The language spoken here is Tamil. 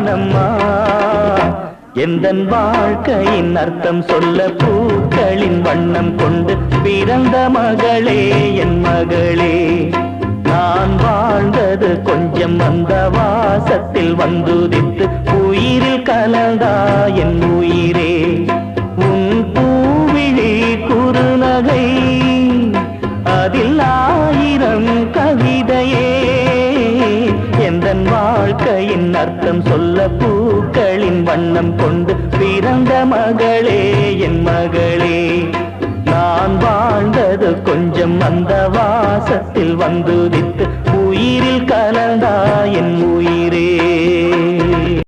தானம்மா எந்தன் வாழ்க்கையின் அர்த்தம் சொல்ல பூக்களின் வண்ணம் கொண்டு பிறந்த மகளே என் மகளே நான் வாழ்ந்தது கொஞ்சம் அந்த வாசத்தில் வந்துதித்து உயிரில் கலந்தா என் உயிரே உன் பூவிழி குறுநகை அதில் ஆயிரம் கவிதையே எந்தன் வாழ்க்கையின் அர்த்தம் சொல்ல பூக்களின் வண்ணம் கொண்டு பிறந்த மகளே என் மகளே நான் வாழ்ந்தது கொஞ்சம் அந்த வாசத்தில் வந்துதித்து உயிரில் கலந்தா என் உயிரே